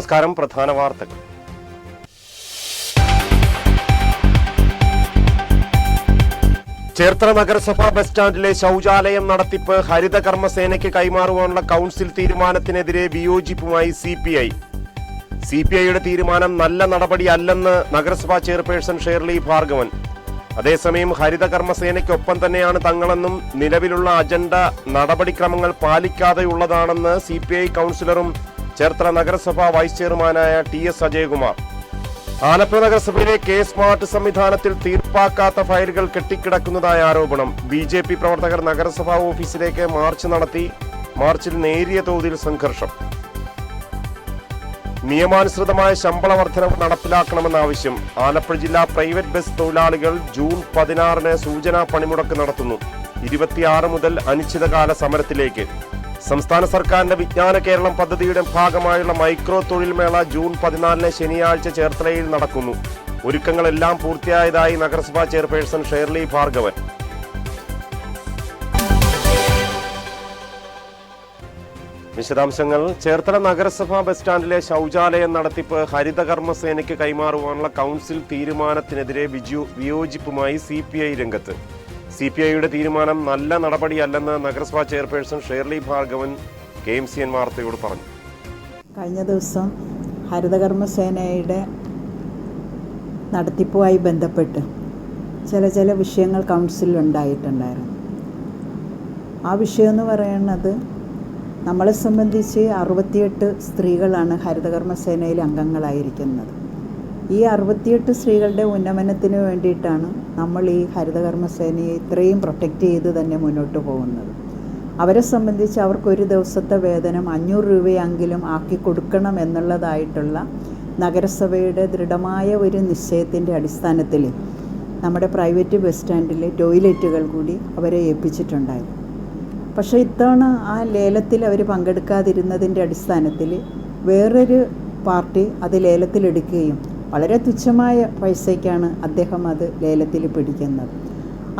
നമസ്കാരം. പ്രധാന വാർത്തകൾ. ചേർത്തല നഗരസഭാ ബസ് സ്റ്റാൻഡിലെ ശൌചാലയം നടത്തിപ്പ് ഹരിത കർമ്മസേനയ്ക്ക് കൈമാറുവാനുള്ള കൌൺസിൽ തീരുമാനത്തിനെതിരെ വിയോജിപ്പുമായി സിപിഐയുടെ തീരുമാനം നല്ല നടപടിയല്ലെന്ന് നഗരസഭാ ചെയർപേഴ്സൺ ഷേർലി ഭാർഗവൻ. അതേസമയം ഹരിത കർമ്മസേനയ്ക്കൊപ്പം തന്നെയാണ് തങ്ങളെന്നും നിലവിലുള്ള അജണ്ട നടപടിക്രമങ്ങൾ പാലിക്കാതെയുള്ളതാണെന്ന് സിപിഐ കൌൺസിലറും ചേർത്തല നഗരസഭാ വൈസ് ചെയർമാനായ TS അജയകുമാർ. ആലപ്പുഴ നഗരസഭയിലെ സ്മാർട്ട് സംവിധാനത്തിൽ തീർപ്പാക്കാത്ത ഫയലുകൾ കെട്ടിക്കിടക്കുന്നതായ ആരോപണം. BJP പ്രവർത്തകർ നഗരസഭാ ഓഫീസിലേക്ക് മാർച്ച് നടത്തി. മാർച്ചിൽ നേരിയ തോതിൽ സംഘർഷം. നിയമാനുസൃതമായ ശമ്പള വർധനവ് നടപ്പിലാക്കണമെന്ന ആവശ്യം. ആലപ്പുഴ ജില്ലാ പ്രൈവറ്റ് ബസ് തൊഴിലാളികൾ ജൂൺ 16 സൂചനാ പണിമുടക്ക് നടത്തുന്നു. 26 മുതൽ അനിശ്ചിതകാല സമരത്തിലേക്ക്. സംസ്ഥാന സർക്കാരിന്റെ വിജ്ഞാന കേരളം പദ്ധതിയുടെ ഭാഗമായുള്ള മൈക്രോ തൊഴിൽ മേള ജൂൺ 14 ശനിയാഴ്ച ചേർത്തലയിൽ നടക്കുന്നു. ഒരുക്കങ്ങളെല്ലാം പൂർത്തിയായതായി നഗരസഭാ ചെയർപേഴ്സൺ ഷേർലി ഭാർഗവൻ. വിശദാംശങ്ങൾ. ചേർത്തല നഗരസഭാ ബസ് സ്റ്റാൻഡിലെ ശൌചാലയം നടത്തിപ്പ് ഹരിത കർമ്മസേനയ്ക്ക് കൈമാറുവാനുള്ള കൌൺസിൽ തീരുമാനത്തിനെതിരെ വിയോജിപ്പുമായി CPI രംഗത്ത്. CPIയുടെ തീരുമാനം നല്ല നടപടിയല്ലെന്ന് നഗരസഭാ ചെയർപേഴ്സൺ ഷേർലി ഭാർഗവൻ KMCN വാർത്തയോട് പറഞ്ഞു. കഴിഞ്ഞ ദിവസം ഹരിതകർമ്മസേനയുടെ നടത്തിപ്പുമായി ബന്ധപ്പെട്ട് ചില വിഷയങ്ങൾ കൗൺസിലിൽ ഉണ്ടായിട്ടുണ്ടായിരുന്നു. ആ വിഷയം എന്ന് പറയുന്നത്, നമ്മളെ സംബന്ധിച്ച് 68 സ്ത്രീകളാണ് ഹരിതകർമ്മസേനയിൽ അംഗങ്ങളായിരിക്കുന്നത്. ഈ 68 സ്ത്രീകളുടെ ഉന്നമനത്തിന് വേണ്ടിയിട്ടാണ് നമ്മൾ ഈ ഹരിതകർമ്മസേനയെ ഇത്രയും പ്രൊട്ടക്റ്റ് ചെയ്ത് തന്നെ മുന്നോട്ട് പോകുന്നത്. അവരെ സംബന്ധിച്ച് അവർക്കൊരു ദിവസത്തെ വേതനം 500 രൂപയെങ്കിലും ആക്കി കൊടുക്കണം എന്നുള്ളതായിട്ടുള്ള നഗരസഭയുടെ ദൃഢമായ ഒരു നിശ്ചയത്തിൻ്റെ അടിസ്ഥാനത്തിൽ നമ്മുടെ പ്രൈവറ്റ് ബസ് സ്റ്റാൻഡിൽ ടോയ്ലറ്റുകൾ കൂടി അവരെ ഏൽപ്പിച്ചിട്ടുണ്ടായിരുന്നു. പക്ഷേ ഇത്തവണ ആ ലേലത്തിൽ അവർ പങ്കെടുക്കാതിരുന്നതിൻ്റെ അടിസ്ഥാനത്തിൽ വേറൊരു പാർട്ടി അത് ലേലത്തിലെടുക്കുകയും വളരെ തുച്ഛമായ പൈസയ്ക്കാണ് അദ്ദേഹം അത് ലേലത്തിൽ പിടിക്കുന്നത്.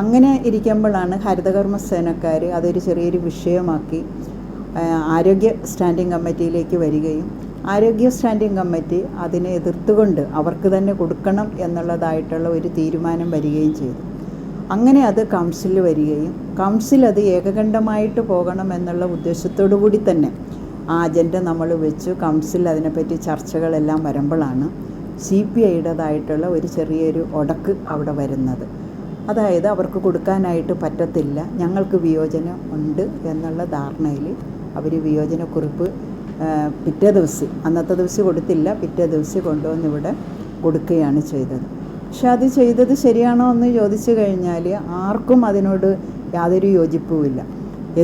അങ്ങനെ ഇരിക്കുമ്പോഴാണ് ഹരിതകർമ്മസേനക്കാർ അതൊരു ചെറിയൊരു വിഷയമാക്കി ആരോഗ്യ സ്റ്റാൻഡിംഗ് കമ്മിറ്റിയിലേക്ക് വരികയും ആരോഗ്യ സ്റ്റാൻഡിംഗ് കമ്മിറ്റി അതിനെ എതിർത്തുകൊണ്ട് അവർക്ക് തന്നെ കൊടുക്കണം എന്നുള്ളതായിട്ടുള്ള ഒരു തീരുമാനം വരികയും ചെയ്തു. അങ്ങനെ അത് കൗൺസിലിൽ വരികയും കൗൺസിൽ അത് ഏകകണ്ഠമായിട്ട് പോകണം എന്നുള്ള ഉദ്ദേശത്തോടു കൂടി തന്നെ ആ അജണ്ട നമ്മൾ വെച്ചു. കൗൺസിൽ അതിനെപ്പറ്റി ചർച്ചകളെല്ലാം വരുമ്പോഴാണ് CPIയുടേതായിട്ടുള്ള ഒരു ചെറിയൊരു ഉടക്ക് അവിടെ വരുന്നത്. അതായത് അവർക്ക് കൊടുക്കാനായിട്ട് പറ്റത്തില്ല, ഞങ്ങൾക്ക് വിയോജനം ഉണ്ട് എന്നുള്ള ധാരണയിൽ അവർ വിയോജനക്കുറിപ്പ് പിറ്റേ ദിവസം, അന്നത്തെ ദിവസം കൊടുത്തില്ല, പിറ്റേ ദിവസം കൊണ്ടുവന്ന് ഇവിടെ കൊടുക്കുകയാണ് ചെയ്തത്. പക്ഷെ അത് ചെയ്തത് ശരിയാണോ എന്ന് ചോദിച്ചു കഴിഞ്ഞാൽ ആർക്കും അതിനോട് യാതൊരു യോജിപ്പുമില്ല.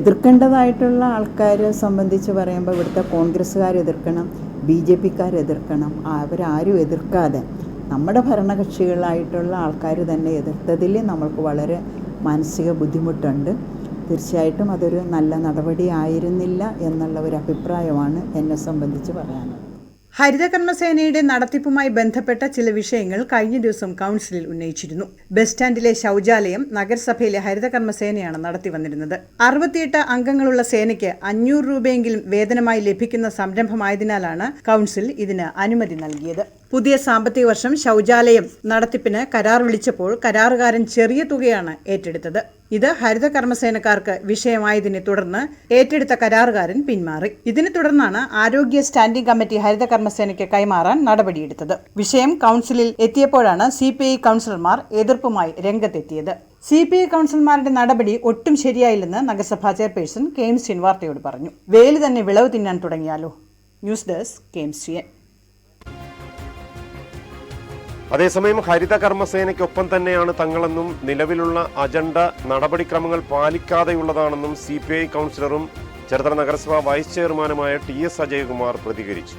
എതിർക്കേണ്ടതായിട്ടുള്ള ആൾക്കാരെ സംബന്ധിച്ച് പറയുമ്പോൾ ഇവിടുത്തെ കോൺഗ്രസ്സുകാർ എതിർക്കണം, BJPക്കാർ എതിർക്കണം. അവരാരും എതിർക്കാതെ നമ്മുടെ ഭരണകക്ഷികളായിട്ടുള്ള ആൾക്കാർ തന്നെ എതിർത്തതിൽ നമ്മൾക്ക് വളരെ മാനസിക ബുദ്ധിമുട്ടുണ്ട്. തീർച്ചയായിട്ടും അതൊരു നല്ല നടപടി ആയിരുന്നില്ല എന്നുള്ള ഒരു അഭിപ്രായമാണ് എന്നെ സംബന്ധിച്ച് പറയാനുള്ളത്. ഹരിതകർമ്മസേനയുടെ നടത്തിപ്പുമായി ബന്ധപ്പെട്ട ചില വിഷയങ്ങൾ കഴിഞ്ഞ ദിവസം കൗൺസിലിൽ ഉന്നയിച്ചിരുന്നു. ബസ് സ്റ്റാൻഡിലെ ശൌചാലയം നഗരസഭയിലെ ഹരിതകർമ്മസേനയാണ് നടത്തി വന്നിരുന്നത്. 68 അംഗങ്ങളുള്ള സേനയ്ക്ക് 500 രൂപയെങ്കിലും വേതനമായി ലഭിക്കുന്ന സംരംഭമായതിനാലാണ് കൗൺസിൽ ഇതിന് അനുമതി നൽകിയത്. പുതിയ സാമ്പത്തിക വർഷം ശൌചാലയം നടത്തിപ്പിന് കരാർ വിളിച്ചപ്പോൾ കരാറുകാരൻ ചെറിയ തുകയാണ് ഏറ്റെടുത്തത്. ഇത് ഹരിത കർമ്മസേനക്കാർക്ക് വിഷയമായതിനെ തുടർന്ന് ഏറ്റെടുത്ത കരാറുകാരൻ പിന്മാറി. ഇതിനെ തുടർന്നാണ് ആരോഗ്യ സ്റ്റാൻഡിംഗ് കമ്മിറ്റി ഹരിത കർമ്മസേനയ്ക്ക് കൈമാറാൻ നടപടിയെടുത്തത്. വിഷയം കൗൺസിലിൽ എത്തിയപ്പോഴാണ് CPI കൗൺസിലർമാർ എതിർപ്പുമായി രംഗത്തെത്തിയത്. CPI കൗൺസിലർമാരുടെ നടപടി ഒട്ടും ശരിയായില്ലെന്ന് നഗരസഭാ ചെയർപേഴ്സൺ KMCN വാർത്തയോട് പറഞ്ഞു. വേലി തന്നെ വിളവ് തിന്നാൻ തുടങ്ങിയാലോ. News desk KMCN. അതേസമയം ഹരിത കർമ്മസേനയ്ക്കൊപ്പം തന്നെയാണ് തങ്ങളെന്നും നിലവിലുള്ള അജണ്ട നടപടിക്രമങ്ങൾ പാലിക്കാതെയുള്ളതാണെന്നും CPI കൗൺസിലറും ചേർത്തല നഗരസഭാ വൈസ് ചെയർമാനുമായ TS അജയകുമാർ പ്രതികരിച്ചു.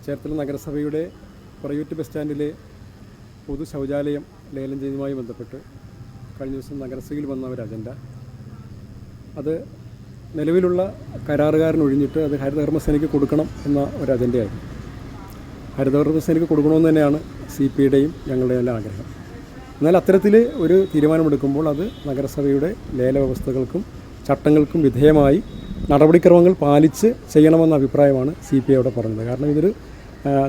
ചേർത്തല നഗരസഭയുടെ പ്രൈവറ്റ് ബസ് സ്റ്റാൻഡിലെ പൊതു ശൗചാലയം ലേലം ചെയ്തതുമായി ബന്ധപ്പെട്ട് കഴിഞ്ഞ ദിവസം നഗരസഭയിൽ വന്ന ഒരു അജണ്ട, അത് നിലവിലുള്ള കരാറുകാരൻ ഒഴിഞ്ഞിട്ട് അത് ഹരിതകർമ്മസേനയ്ക്ക് കൊടുക്കണം എന്ന ഒരു അജണ്ടയായിരുന്നു. ഹരിതകർമ്മസേനയ്ക്ക് കൊടുക്കണമെന്ന് തന്നെയാണ് CPIയുടെയും ഞങ്ങളുടെയും എല്ലാം ആഗ്രഹം. എന്നാൽ അത്തരത്തിൽ ഒരു തീരുമാനമെടുക്കുമ്പോൾ അത് നഗരസഭയുടെ ലേല വ്യവസ്ഥകൾക്കും ചട്ടങ്ങൾക്കും വിധേയമായി നടപടിക്രമങ്ങൾ പാലിച്ച് ചെയ്യണമെന്ന അഭിപ്രായമാണ് CPI അവിടെ പറഞ്ഞത്. കാരണം ഇതൊരു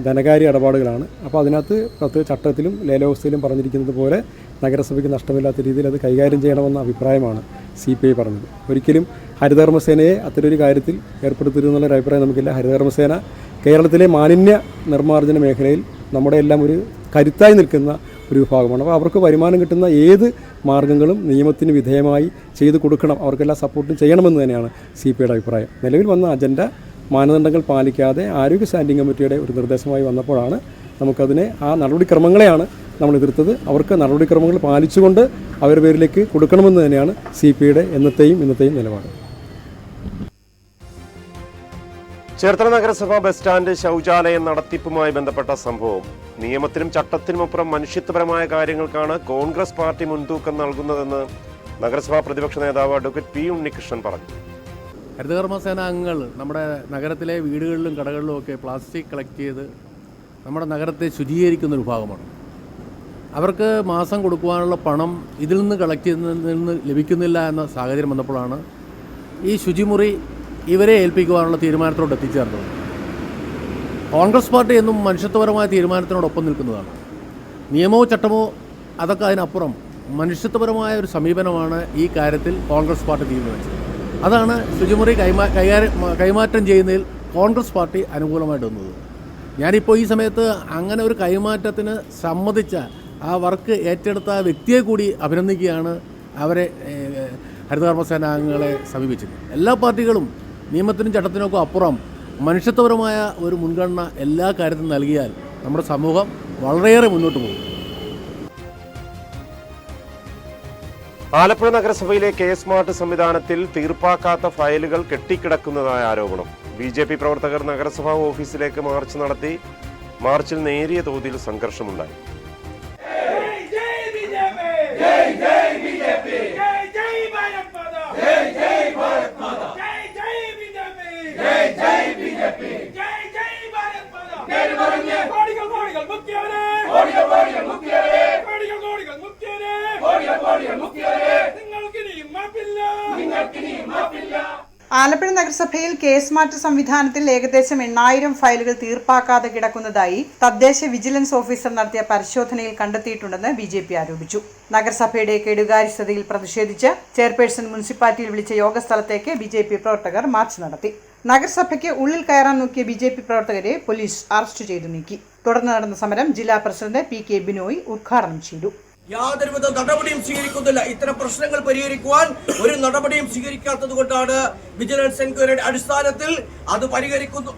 ധനകാര്യ ഇടപാടുകളാണ്. അപ്പോൾ അതിനകത്ത് പ്രത്യേക ചട്ടത്തിലും ലേലാവസ്ഥയിലും പറഞ്ഞിരിക്കുന്നത് പോലെ നഗരസഭയ്ക്ക് നഷ്ടമില്ലാത്ത രീതിയിൽ അത് കൈകാര്യം ചെയ്യണമെന്ന അഭിപ്രായമാണ് CPI പറഞ്ഞത്. ഒരിക്കലും ഹരിതകർമ്മസേനയെ അത്തരൊരു കാര്യത്തിൽ ഏർപ്പെടുത്തരുതെന്നുള്ളൊരു അഭിപ്രായം നമുക്കില്ല. ഹരിതകർമ്മസേന കേരളത്തിലെ മാലിന്യ നിർമ്മാർജ്ജന മേഖലയിൽ നമ്മുടെ എല്ലാം ഒരു കരുത്തായി നിൽക്കുന്ന ഒരു വിഭാഗമാണ്. അപ്പോൾ അവർക്ക് വരുമാനം കിട്ടുന്ന ഏത് മാർഗ്ഗങ്ങളും നിയമത്തിന് വിധേയമായി ചെയ്തു കൊടുക്കണം, അവർക്കെല്ലാം സപ്പോർട്ടും ചെയ്യണമെന്ന് തന്നെയാണ് CPIയുടെ അഭിപ്രായം. നിലവിൽ വന്ന അജണ്ട മാനദണ്ഡങ്ങൾ പാലിക്കാതെ ആരോഗ്യ സ്റ്റാൻഡിംഗ് കമ്മിറ്റിയുടെ ഒരു നിർദ്ദേശമായി വന്നപ്പോഴാണ് നമുക്കതിനെ ആ നടപടിക്രമങ്ങളെയാണ് നമ്മൾ എതിർത്തത്. അവർക്ക് നടപടിക്രമങ്ങൾ പാലിച്ചുകൊണ്ട് അവരുടെ പേരിലേക്ക് കൊടുക്കണമെന്ന് തന്നെയാണ് CPIയുടെ ഇന്നത്തെയും നിലപാട്. ചേർത്തല നഗരസഭ ബസ് സ്റ്റാൻഡ് ശൗചാലയം നടത്തിപ്പുമായി ബന്ധപ്പെട്ട സംഭവം നിയമത്തിനും ചട്ടത്തിനുമപ്പുറം മനുഷ്യത്വപരമായ കാര്യങ്ങൾക്കാണ് കോൺഗ്രസ് പാർട്ടി മുൻതൂക്കം നൽകുന്നതെന്ന് നഗരസഭാ പ്രതിപക്ഷ നേതാവ് അഡ്വക്കേറ്റ് P. ഉണ്ണികൃഷ്ണൻ പറഞ്ഞു. ഹരിതകർമ്മസേന അംഗങ്ങൾ നമ്മുടെ നഗരത്തിലെ വീടുകളിലും കടകളിലും ഒക്കെ പ്ലാസ്റ്റിക് കളക്ട് ചെയ്ത് നമ്മുടെ നഗരത്തെ ശുചീകരിക്കുന്നൊരു ഭാഗമാണ്. അവർക്ക് മാസം കൊടുക്കുവാനുള്ള പണം ഇതിൽ നിന്ന് കളക്ട് ചെയ്യുന്നതിൽ നിന്ന് ലഭിക്കുന്നില്ല എന്ന സാഹചര്യം വന്നപ്പോഴാണ് ഈ ശുചിമുറി ഇവരെ ഏൽപ്പിക്കുവാനുള്ള തീരുമാനത്തോട് എത്തിച്ചേർന്നത്. കോൺഗ്രസ് പാർട്ടി എന്നും മനുഷ്യത്വപരമായ തീരുമാനത്തിനോടൊപ്പം നിൽക്കുന്നതാണ്. നിയമമോ ചട്ടമോ അതൊക്കെ അതിനപ്പുറം മനുഷ്യത്വപരമായ ഒരു സമീപനമാണ് ഈ കാര്യത്തിൽ കോൺഗ്രസ് പാർട്ടി തീരുമാനിച്ചത്. അതാണ് ശുചിമുറി കൈമാറ്റം ചെയ്യുന്നതിൽ കോൺഗ്രസ് പാർട്ടി അനുകൂലമായിട്ട് വന്നത്. ഞാനിപ്പോൾ ഈ സമയത്ത് അങ്ങനെ ഒരു കൈമാറ്റത്തിന് സമ്മതിച്ച ആ വർക്ക് ഏറ്റെടുത്ത ആ വ്യക്തിയെ കൂടി അഭിനന്ദിക്കുകയാണ്, അവരെ ഹരിതകർമ്മസേന അംഗങ്ങളെ സമീപിച്ചത്. എല്ലാ പാർട്ടികളും നിയമത്തിനും ചട്ടത്തിനൊക്കെ അപ്പുറം മനുഷ്യത്വപരമായ ഒരു മുൻഗണന എല്ലാ കാര്യത്തിനും നൽകിയാൽ നമ്മുടെ സമൂഹം വളരെയേറെ മുന്നോട്ട് പോകും. ആലപ്പുഴ നഗരസഭയിലെ K-സ്മാർട്ട് സംവിധാനത്തിൽ തീർപ്പാക്കാത്ത ഫയലുകൾ കെട്ടിക്കിടക്കുന്നതായ ആരോപണം. BJP പ്രവർത്തകർ നഗരസഭാ ഓഫീസിലേക്ക് മാർച്ച് നടത്തി. മാർച്ചിൽ നേരിയ തോതിൽ സംഘർഷമുണ്ടായി. ആലപ്പുഴ നഗരസഭയിൽ K-സ്മാർട്ട് സംവിധാനത്തിൽ ഏകദേശം 8000 ഫയലുകൾ തീർപ്പാക്കാതെ കിടക്കുന്നതായി തദ്ദേശ വിജിലൻസ് ഓഫീസർ നടത്തിയ പരിശോധനയിൽ കണ്ടെത്തിയിട്ടുണ്ടെന്ന് BJP ആരോപിച്ചു. നഗരസഭയുടെ കെടുകാര്യസ്ഥതയിൽ പ്രതിഷേധിച്ച് ചെയർപേഴ്സൺ മുനിസിപ്പാലിറ്റിയിൽ വിളിച്ച യോഗസ്ഥലത്തേക്ക് BJP പ്രവർത്തകർ മാർച്ച് നടത്തി. നഗരസഭയ്ക്ക് ഉള്ളിൽ കയറാൻ നോക്കിയ BJP പ്രവർത്തകരെ പോലീസ് അറസ്റ്റ് ചെയ്തു നീക്കി. തുടർന്ന് നടന്ന സമരം ജില്ലാ പ്രസിഡന്റ് PK ബിനോയ് ഉദ്ഘാടനം ചെയ്തു. യാതൊരുവിധ നടപടിയും സ്വീകരിക്കുന്നില്ല. ഇത്തരം പ്രശ്നങ്ങൾ പരിഹരിക്കുവാൻ ഒരു നടപടിയും സ്വീകരിക്കാത്തത് കൊണ്ടാണ് വിജിലൻസ് എൻക്വയറിയുടെ അടിസ്ഥാനത്തിൽ അത്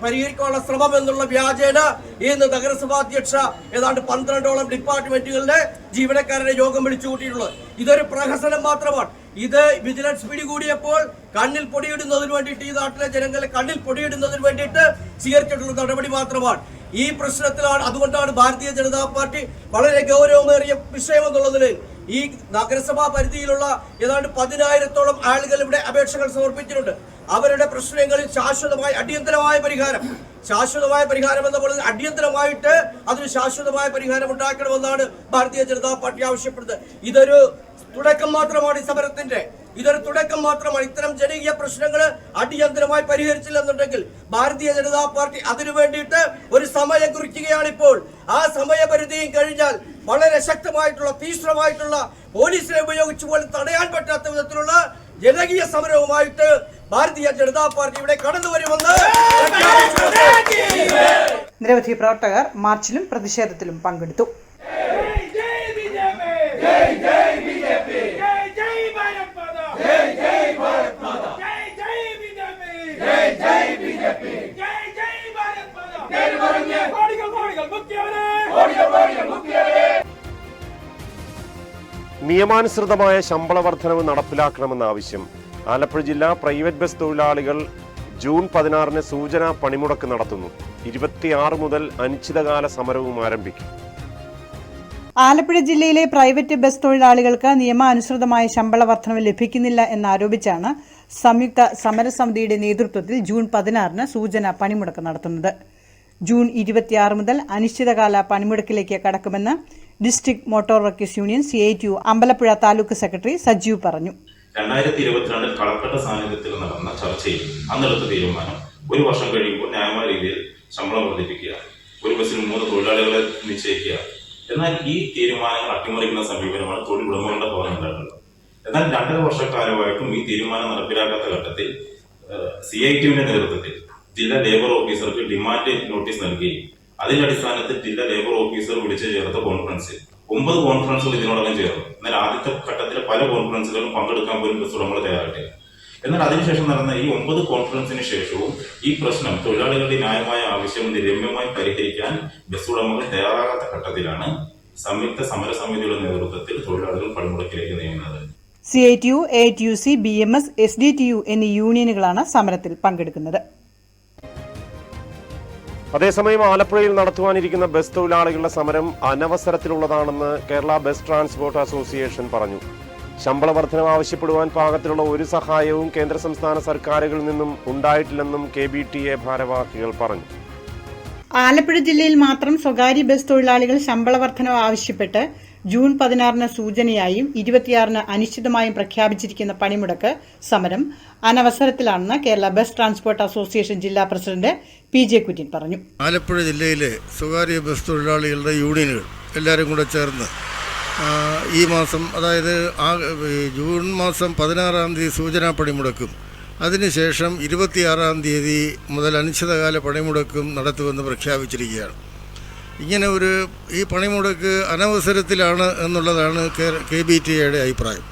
പരിഹരിക്കാനുള്ള ശ്രമം എന്നുള്ള വ്യാജേന ഇന്ന് നഗരസഭാ അധ്യക്ഷ ഏതാണ്ട് 12ഓളം ഡിപ്പാർട്ട്മെന്റുകളുടെ ജീവനക്കാരുടെ യോഗം വിളിച്ചു കൂട്ടിയിട്ടുള്ളത്. ഇതൊരു പ്രഹസനം മാത്രമാണ്. ഇത് വിജിലൻസ് പിടികൂടിയപ്പോൾ കണ്ണിൽ പൊടിയിടുന്നതിന് വേണ്ടിയിട്ട്, ഈ നാട്ടിലെ ജനങ്ങളെ കണ്ണിൽ പൊടിയിടുന്നതിന് വേണ്ടിയിട്ട് സ്വീകരിച്ചിട്ടുള്ള നടപടി മാത്രമാണ്. ഈ പ്രശ്നത്തിലാണ്, അതുകൊണ്ടാണ് ഭാരതീയ ജനതാ പാർട്ടി വളരെ ഗൗരവമേറിയ വിഷയമെന്നുള്ളതിൽ ഈ നഗരസഭാ പരിധിയിലുള്ള ഏതാണ്ട് 10,000-ഓളം ആളുകൾ ഇവിടെ അപേക്ഷകൾ സമർപ്പിച്ചിട്ടുണ്ട്. അവരുടെ പ്രശ്നങ്ങളിൽ അടിയന്തരമായ പരിഹാരം എന്ന പോലെ അടിയന്തരമായിട്ട് അതിന് ശാശ്വതമായ പരിഹാരം ഉണ്ടാക്കണമെന്നാണ് ഭാരതീയ ജനതാ പാർട്ടി ആവശ്യപ്പെടുന്നത്. ഇതൊരു തുടക്കം മാത്രമാണ്. ഈ സമരത്തിന്റെ ഇതൊരു തുടക്കം മാത്രമാണ്. ഇത്തരം ജനകീയ പ്രശ്നങ്ങൾ അടിയന്തരമായി പരിഹരിച്ചില്ലെന്നുണ്ടെങ്കിൽ ഭാരതീയ ജനതാ പാർട്ടി അതിനു വേണ്ടിയിട്ട് ഒരു സമയം കുറിക്കുകയാണ് ഇപ്പോൾ. ആ സമയപരിധിയും കഴിഞ്ഞാൽ വളരെ ശക്തമായിട്ടുള്ള തീഷ്ണമായിട്ടുള്ള പോലീസിനെ ഉപയോഗിച്ച് പോലും തടയാൻ പറ്റാത്ത വിധത്തിലുള്ള ജനകീയ സമരവുമായിട്ട് ഭാരതീയ ജനതാ പാർട്ടി ഇവിടെ കടന്നു വരുമെന്ന് നിരവധി പ്രവർത്തകർ മാർച്ചിലും പ്രതിഷേധത്തിലും പങ്കെടുത്തു. നിയമാനുസൃതമായ ശമ്പള വർധനവ് നടപ്പിലാക്കണമെന്ന ആവശ്യം. ആലപ്പുഴ ജില്ലാ പ്രൈവറ്റ് ബസ് തൊഴിലാളികൾ ജൂൺ 16 സൂചനാ പണിമുടക്ക് നടത്തുന്നു. 26 മുതൽ അനിശ്ചിതകാല സമരവും ആരംഭിക്കും. ആലപ്പുഴ ജില്ലയിലെ പ്രൈവറ്റ് ബസ് തൊഴിലാളികൾക്ക് നിയമാനുസൃതമായ ശമ്പള വർധനവ് ലഭിക്കുന്നില്ല എന്നാരോപിച്ചാണ് സംയുക്ത സമരസമിതിയുടെ നേതൃത്വത്തിൽ ജൂൺ 16 സൂചനാ പണിമുടക്ക് നടത്തുന്നത്. ജൂൺ 26 മുതൽ അനിശ്ചിതകാല പണിമുടക്കിലേക്ക് കടക്കുമെന്ന് district motor workers union CITU Ambalappuzha taluk secretary Sajeev പറഞ്ഞു. 2022 കളക്ടറുടെ സാന്നിധ്യത്തിൽ നടന്ന ചർച്ചയിൽ അന്നെടുത്ത തീരുമാനം 1 വർഷം കഴിയുമ്പോൾ ന്യായമായ രീതിയിൽ ശമ്പളം വർദ്ധിപ്പിക്കുക, ഒരു ബസ്സിൽ 3 തൊഴിലാളികളെ നിശ്ചയിക്കുക. എന്നാൽ ഈ തീരുമാനങ്ങൾ അട്ടിമറിക്കുന്ന സമീപനമാണ് തൊഴിൽ ഉടമകളുടെ ഭാഗത്തുണ്ടായിട്ടുള്ളത്. എന്നാൽ 2.5 വർഷക്കാലമായിട്ടും ഈ തീരുമാനം നടപ്പിലാക്കാത്ത ഘട്ടത്തിൽ CITUവിന്റെ നേതൃത്വത്തിൽ ജില്ലാ ലേബർ ഓഫീസർക്ക് ഡിമാൻഡ് നോട്ടീസ് നൽകുകയും അതിന്റെ അടിസ്ഥാനത്തിൽ ജില്ലാ ലേബർ ഓഫീസർ വിളിച്ചു ചേർത്ത കോൺഫറൻസിൽ 9 കോൺഫറൻസുകൾ ഇതിനോടകം ചേർന്നു. എന്നാൽ ആദ്യത്തെ ഘട്ടത്തിലെ പല കോൺഫറൻസുകളും പങ്കെടുക്കാൻ പോലും ബസ് ഉടമകൾ തയ്യാറായിട്ടില്ല. എന്നാൽ അതിനുശേഷം നടന്ന ഈ 9 കോൺഫറൻസിന് ശേഷവും ഈ പ്രശ്നം, തൊഴിലാളികളുടെ ന്യായമായ ആവശ്യം രമ്യമായി പരിഹരിക്കാൻ ബസ് ഉടമകൾ തയ്യാറാകാത്ത ഘട്ടത്തിലാണ് സംയുക്ത സമരസമിതിയുടെ നേതൃത്വത്തിൽ തൊഴിലാളികൾ പണിമുടക്കിലേക്ക് നീങ്ങുന്നത്. CITU, AITUC, BMS, SDTU എന്നീ യൂണിയനുകളാണ് സമരത്തിൽ പങ്കെടുക്കുന്നത്. അതേസമയം ആലപ്പുഴയിൽ നടത്തുവാനിരിക്കുന്ന ബസ് തൊഴിലാളികളുടെ സമരം അനവസരത്തിലുള്ളതാണെന്ന് കേരള ബസ് ട്രാൻസ്പോർട്ട് അസോസിയേഷൻ പറഞ്ഞു. ശമ്പള വർധനവ് ആവശ്യപ്പെടുവാൻ പാകത്തിലുള്ള ഒരു സഹായവും കേന്ദ്ര സംസ്ഥാന സർക്കാരുകളിൽ നിന്നും ഉണ്ടായിട്ടില്ലെന്നും KBTA ഭാരവാഹികൾ പറഞ്ഞു. ആലപ്പുഴ ജില്ലയിൽ മാത്രം സ്വകാര്യ ബസ് തൊഴിലാളികൾ ശമ്പള വർധനവ് ആവശ്യപ്പെട്ട് ജൂൺ 16 സൂചനയായും 26 അനിശ്ചിതമായും പ്രഖ്യാപിച്ചിരിക്കുന്ന പണിമുടക്ക് സമരം അനവസരത്തിലാണെന്ന് കേരള ബസ് ട്രാൻസ്പോർട്ട് അസോസിയേഷൻ ജില്ലാ പ്രസിഡന്റ് PJ കുര്യൻ പറഞ്ഞു. ആലപ്പുഴ ജില്ലയിലെ സ്വകാര്യ ബസ് തൊഴിലാളികളുടെ യൂണിയനുകൾ എല്ലാവരും കൂടെ ചേർന്ന് ഈ മാസം, അതായത് ജൂൺ മാസം 16 തീയതി സൂചനാ പണിമുടക്കും അതിനുശേഷം 26 മുതൽ അനിശ്ചിതകാല പണിമുടക്കും നടത്തുമെന്ന് പ്രഖ്യാപിച്ചിരിക്കുകയാണ്. ഇങ്ങനെ ഈ പണിമുടക്ക് അനവസരത്തിലാണ് എന്നുള്ളതാണ് KBTAയുടെ അഭിപ്രായം.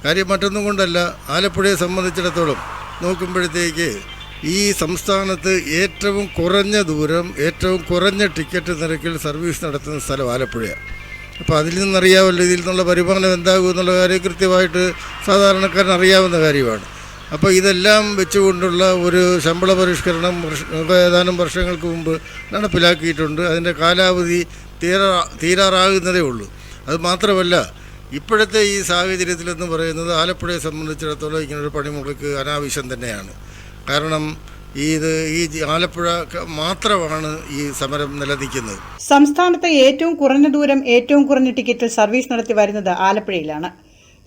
കാര്യം മറ്റൊന്നും കൊണ്ടല്ല, ആലപ്പുഴയെ സംബന്ധിച്ചിടത്തോളം നോക്കുമ്പോഴത്തേക്ക് ഈ സംസ്ഥാനത്ത് ഏറ്റവും കുറഞ്ഞ ദൂരം, ഏറ്റവും കുറഞ്ഞ ടിക്കറ്റ് നിരക്കിൽ സർവീസ് നടത്തുന്ന സ്ഥലം ആലപ്പുഴയാണ്. അപ്പോൾ അതിൽ നിന്നറിയാമല്ലോ ഇതിൽ നിന്നുള്ള വരുമാനം എന്താകും എന്നുള്ള കാര്യം കൃത്യമായിട്ട് സാധാരണക്കാരൻ അറിയാവുന്ന കാര്യമാണ്. അപ്പോൾ ഇതെല്ലാം വെച്ചുകൊണ്ടുള്ള ഒരു ശമ്പള പരിഷ്കരണം ഏതാനും വർഷങ്ങൾക്ക് മുമ്പ് നടപ്പിലാക്കിയിട്ടുണ്ട്. അതിൻ്റെ കാലാവധി തീരാറാകുന്നതേ ഉള്ളൂ. അത് മാത്രമല്ല, ഇപ്പോഴത്തെ ഈ സാഹചര്യത്തിലെന്ന് പറയുന്നത് ആലപ്പുഴയെ സംബന്ധിച്ചിടത്തോളം ഇങ്ങനൊരു പണിമുടക്ക് അനാവശ്യം തന്നെയാണ്. കാരണം ഈ ആലപ്പുഴ മാത്രമാണ് ഈ സമരം നിലനിൽക്കുന്നത്. സംസ്ഥാനത്തെ ഏറ്റവും കുറഞ്ഞ ദൂരം, ഏറ്റവും കുറഞ്ഞ ടിക്കറ്റിൽ സർവീസ് നടത്തി വരുന്നത് ആലപ്പുഴയിലാണ്.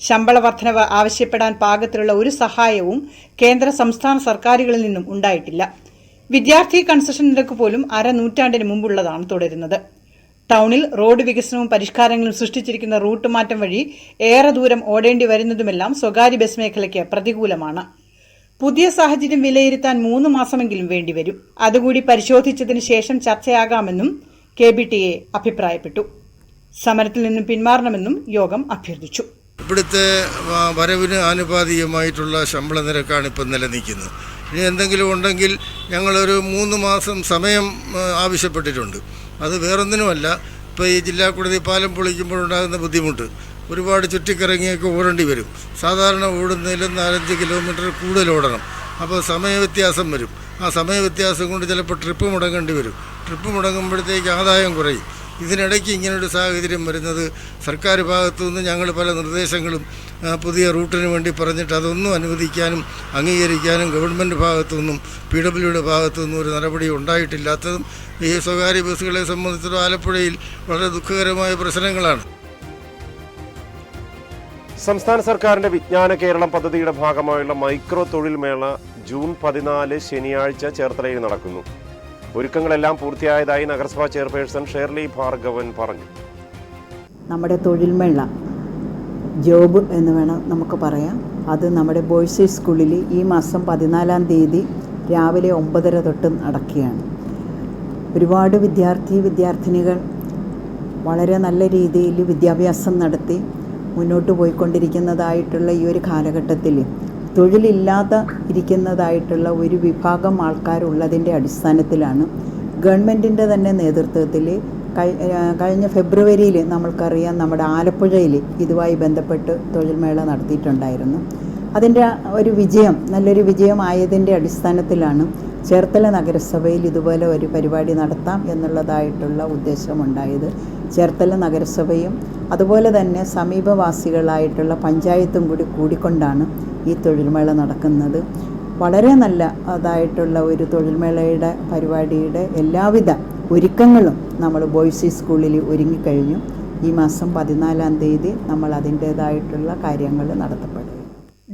ശമ്പള വർധനവ് ആവശ്യപ്പെടാൻ പാകത്തിലുള്ള ഒരു സഹായവും കേന്ദ്ര സംസ്ഥാന സർക്കാരുകളിൽ നിന്നും ഉണ്ടായിട്ടില്ല. വിദ്യാർത്ഥി കൺസെഷൻ നിരക്ക് പോലും അരനൂറ്റാണ്ടിന് മുമ്പുള്ളതാണ് തുടരുന്നത്. ടൗണിൽ റോഡ് വികസനവും പരിഷ്കാരങ്ങളും സൃഷ്ടിച്ചിരിക്കുന്ന റൂട്ട് മാറ്റം വഴി ഏറെ ദൂരം ഓടേണ്ടി വരുന്നതുമെല്ലാം സ്വകാര്യ ബസ് മേഖലയ്ക്ക് പ്രതികൂലമാണ്. പുതിയ സാഹചര്യം വിലയിരുത്താൻ 3 മാസമെങ്കിലും വേണ്ടിവരും. അതുകൂടി പരിശോധിച്ചതിന് ശേഷം ചർച്ചയാകാമെന്നും KBTA അഭിപ്രായപ്പെട്ടു. സമരത്തിൽ നിന്നും പിന്മാറണമെന്നും യോഗം അഭ്യർത്ഥിച്ചു. ഇവിടുത്തെ വരവിന് ആനുപാതികമായിട്ടുള്ള ശമ്പള നിരക്കാണ് ഇപ്പം നിലനിൽക്കുന്നത്. ഇനി എന്തെങ്കിലും ഉണ്ടെങ്കിൽ ഞങ്ങളൊരു 3 മാസം സമയം ആവശ്യപ്പെട്ടിട്ടുണ്ട്. അത് വേറൊന്നിനുമല്ല, ഇപ്പോൾ ഈ ജില്ലാ കോടതി പാലം പൊളിക്കുമ്പോഴുണ്ടാകുന്ന ബുദ്ധിമുട്ട്, ഒരുപാട് ചുറ്റിക്കറങ്ങിയൊക്കെ ഓടേണ്ടി വരും. സാധാരണ ഓടുന്നതിലും 4-5 കിലോമീറ്റർ കൂടുതൽ ഓടണം. അപ്പോൾ സമയവ്യത്യാസം വരും. ആ സമയവ്യത്യാസം കൊണ്ട് ചിലപ്പോൾ ട്രിപ്പ് മുടങ്ങേണ്ടി വരും. ട്രിപ്പ് മുടങ്ങുമ്പോഴത്തേക്ക് ആദായം കുറയും. ഇതിനിടയ്ക്ക് ഇങ്ങനൊരു സാഹചര്യം വരുന്നത് സർക്കാർ ഭാഗത്തു നിന്ന് ഞങ്ങൾ പല നിർദ്ദേശങ്ങളും പുതിയ റൂട്ടിന് വേണ്ടി പറഞ്ഞിട്ട് അതൊന്നും അനുവദിക്കാനും അംഗീകരിക്കാനും ഗവൺമെൻറ് ഭാഗത്തു നിന്നും PWയുടെ ഭാഗത്തു നിന്നും ഒരു നടപടി ഉണ്ടായിട്ടില്ലാത്തതും ഈ സ്വകാര്യ ബസ്സുകളെ സംബന്ധിച്ചിടത്തോളം ആലപ്പുഴയിൽ വളരെ ദുഃഖകരമായ പ്രശ്നങ്ങളാണ്. സംസ്ഥാന സർക്കാരിന്റെ വിജ്ഞാന കേരളം പദ്ധതിയുടെ ഭാഗമായുള്ള മൈക്രോ തൊഴിൽ മേള ജൂൺ 14 ശനിയാഴ്ച ചേർത്തലയിൽ നടക്കുന്നു. ഒരുക്കങ്ങളെല്ലാം പൂർത്തിയായതായി നഗരസഭാ ചെയർപേഴ്സൺ ഷേർലി ഭാർഗവൻ പറഞ്ഞു. നമ്മുടെ തൊഴിൽമേള ജോബ് എന്ന് വേണം നമുക്ക് പറയാം. അത് നമ്മുടെ ബോയ്സ് സ്കൂളിൽ ഈ മാസം 14 തീയതി രാവിലെ 9:30 തൊട്ട് നടക്കുകയാണ്. ഒരുപാട് വിദ്യാർത്ഥിനികൾ വളരെ നല്ല രീതിയിൽ വിദ്യാഭ്യാസം നടത്തി മുന്നോട്ട് പോയിക്കൊണ്ടിരിക്കുന്നതായിട്ടുള്ള ഈ ഒരു കാലഘട്ടത്തിൽ തൊഴിലില്ലാതെ ഇരിക്കുന്നതായിട്ടുള്ള ഒരു വിഭാഗം ആൾക്കാരുള്ളതിൻ്റെ അടിസ്ഥാനത്തിലാണ് ഗവൺമെൻറ്റിൻ്റെ തന്നെ നേതൃത്വത്തിൽ കഴിഞ്ഞ ഫെബ്രുവരിയിൽ നമ്മൾക്കറിയാം നമ്മുടെ ആലപ്പുഴയിൽ ഇതുമായി ബന്ധപ്പെട്ട് തൊഴിൽമേള നടത്തിയിട്ടുണ്ടായിരുന്നു. അതിൻ്റെ ഒരു വിജയം, നല്ലൊരു വിജയമായതിൻ്റെ അടിസ്ഥാനത്തിലാണ് ചേർത്തല നഗരസഭയിൽ ഇതുപോലെ ഒരു പരിപാടി നടത്താം എന്നുള്ളതായിട്ടുള്ള ഉദ്ദേശമുണ്ടായത്. ചേർത്തല നഗരസഭയും അതുപോലെ തന്നെ സമീപവാസികളായിട്ടുള്ള പഞ്ചായത്തും കൂടിക്കൊണ്ടാണ് ഈ തൊഴിൽമേള നടക്കുന്നത്. വളരെ നല്ല അതായിട്ടുള്ള ഒരു തൊഴിൽമേളയുടെ പരിപാടിയുടെ എല്ലാവിധ ഒരുക്കങ്ങളും നമ്മൾ ബോയ്സ് സ്കൂളിൽ ഒരുങ്ങിക്കഴിഞ്ഞു. ഈ മാസം 14 തീയതി നമ്മൾ അതിൻ്റേതായിട്ടുള്ള കാര്യങ്ങൾ നടത്തപ്പെടും.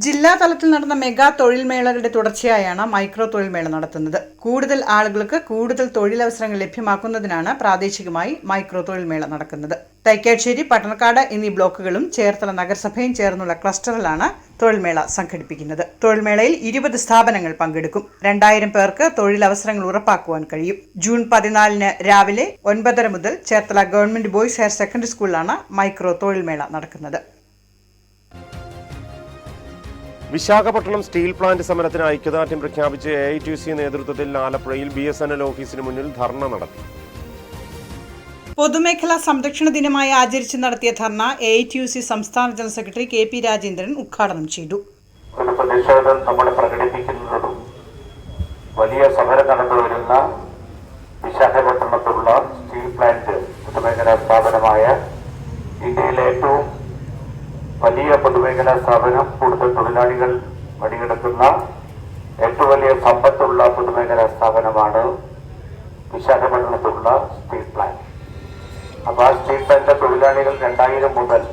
ജില്ലാ തലത്തിൽ നടന്ന മെഗാ തൊഴിൽ മേളകളുടെ തുടർച്ചയായാണ് മൈക്രോ തൊഴിൽ മേള നടത്തുന്നത്. കൂടുതൽ ആളുകൾക്ക് കൂടുതൽ തൊഴിലവസരങ്ങൾ ലഭ്യമാക്കുന്നതിനാണ് പ്രാദേശികമായി മൈക്രോ തൊഴിൽ മേള നടക്കുന്നത്. തൈക്കാശ്ശേരി, പട്ടണക്കാട് എന്നീ ബ്ലോക്കുകളും ചേർത്തല നഗരസഭയും ചേർന്നുള്ള ക്ലസ്റ്ററിലാണ് തൊഴിൽമേള സംഘടിപ്പിക്കുന്നത്. തൊഴിൽമേളയിൽ 20 സ്ഥാപനങ്ങൾ പങ്കെടുക്കും. 2000 പേർക്ക് തൊഴിലവസരങ്ങൾ ഉറപ്പാക്കുവാൻ കഴിയും. ജൂൺ 14 രാവിലെ 9:30 മുതൽ Cherthala government boys higher secondary സ്കൂളിലാണ് മൈക്രോ തൊഴിൽമേള നടക്കുന്നത്. വിശാഖപട്ടണം സ്റ്റീൽ പ്ലാന്റ് സമരത്തിന് ഐക്യദാർഢ്യം പ്രഖ്യാപിച്ച് AITUC നേതൃത്വത്തിൽ ആലപ്പുഴയിൽ BSNL ഓഫീസിന് മുന്നിൽ ധർണ നടത്തി. പൊതുമേഖലാ സംരക്ഷണ ദിനമായി ആചരിച്ച് നടത്തിയ ധർണ AITUC സംസ്ഥാന ജനറൽ സെക്രട്ടറി KP രാജേന്ദ്രൻ ഉദ്ഘാടനം ചെയ്തു. ഒരു പ്രതിഷേധം നമ്മൾ പ്രകടിപ്പിക്കുന്നതും വലിയ സമരം നടന്നുവരുന്ന വിശാഖപട്ടണത്തുള്ള സ്റ്റീൽ പ്ലാന്റ് പൊതുമേഖലാ സ്ഥാപനമായ ഇന്ത്യയിലെ ഏറ്റവും വലിയ പൊതുമേഖലാ സ്ഥാപനം, കൂടുതൽ തൊഴിലാളികൾ പണിയെടുക്കുന്ന ഏറ്റവും വലിയ സമ്പത്തുള്ള പൊതുമേഖലാ സ്ഥാപനമാണ് വിശാഖപട്ടണത്തുള്ള സ്റ്റീൽ പ്ലാന്റ്. അപ്പോൾ ആ സ്റ്റീൽ പ്ലാന്റിലെ തൊഴിലാളികൾ 2000 മുതൽ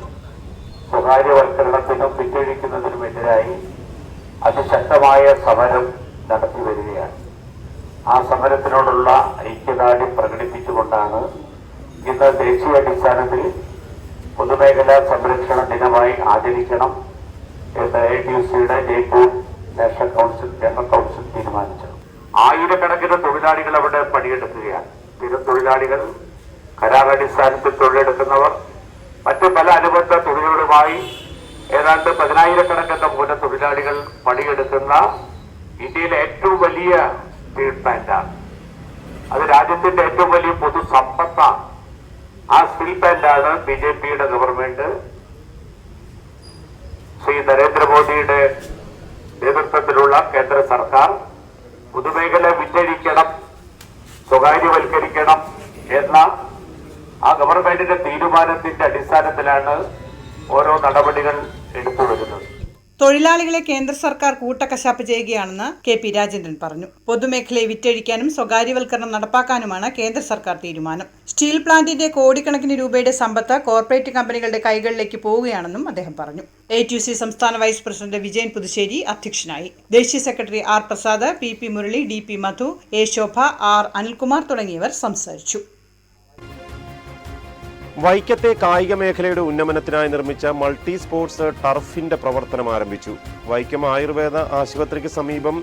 സ്വകാര്യവൽക്കരണത്തിനും വിറ്റഴിക്കുന്നതിനുമെതിരായി അതിശക്തമായ സമരം നടത്തി വരികയാണ്. ആ സമരത്തിനോടുള്ള ഐക്യദാർഢ്യം പ്രകടിപ്പിച്ചുകൊണ്ടാണ് ഇന്ന് ദേശീയാടിസ്ഥാനത്തിൽ പൊതുമേഖലാ സംരക്ഷണ ദിനമായി ആചരിക്കണം എന്ന് AITUCയുടെ Jaipur national council general council തീരുമാനിച്ചു. ആയിരക്കണക്കിന് തൊഴിലാളികൾ അവിടെ പണിയെടുക്കുകയാണ്. സ്ഥിരം തൊഴിലാളികൾ, കരാറടിസ്ഥാനത്തിൽ തൊഴിലെടുക്കുന്നവർ, മറ്റു പല അനുബന്ധ തൊഴിലുകളുമായി ഏതാണ്ട് 10,000-കണക്കിന് മൂല തൊഴിലാളികൾ പണിയെടുക്കുന്ന ഇന്ത്യയിലെ ഏറ്റവും വലിയ സ്റ്റീൽ പ്ലാന്റാണ്. അത് രാജ്യത്തിന്റെ ഏറ്റവും വലിയ പൊതുസമ്പത്താണ്. ആ സ്റ്റീൽ പ്ലാന്റാണ് BJPയുടെ ഗവൺമെന്റ്, ശ്രീ നരേന്ദ്രമോദിയുടെ നേതൃത്വത്തിലുള്ള കേന്ദ്ര സർക്കാർ പൊതുമേഖല വിറ്റഴിക്കണം, സ്വകാര്യവൽക്കരിക്കണം എന്ന ആ ഗവൺമെന്റിന്റെ തീരുമാനത്തിന്റെ അടിസ്ഥാനത്തിലാണ് ഓരോ നടപടികൾ എടുത്തു വരുന്നത്. തൊഴിലാളികളെ കേന്ദ്ര സർക്കാർ കൂട്ടക്കശാപ്പ് ചെയ്യുകയാണെന്ന് KP രാജേന്ദ്രൻ പറഞ്ഞു. പൊതുമേഖലയെ വിറ്റഴിക്കാനും സ്വകാര്യവൽക്കരണം നടപ്പാക്കാനുമാണ് കേന്ദ്ര സർക്കാർ തീരുമാനം. സ്റ്റീൽ പ്ലാന്റിന്റെ കോടിക്കണക്കിന് രൂപയുടെ സമ്പത്ത് കോർപ്പറേറ്റ് കമ്പനികളുടെ കൈകളിലേക്ക് പോവുകയാണെന്നും അദ്ദേഹം പറഞ്ഞു. AITUC സംസ്ഥാന വൈസ് പ്രസിഡന്റ് വിജയൻ പുതുശ്ശേരി അധ്യക്ഷനായി. ദേശീയ secretary R Prasad, PP Murali, DP Madhu, A Shobha, R Anilkumar തുടങ്ങിയവർ സംസാരിച്ചു. വൈക്കത്തെ കായിക മേഖലയുടെ ഉന്നമനത്തിനായി നിർമ്മിച്ച മൾട്ടി സ്പോർട്സ് ടർഫിന്റെ പ്രവർത്തനം ആരംഭിച്ചു. വൈക്കം ആയുർവേദ ആശുപത്രിക്ക് സമീപം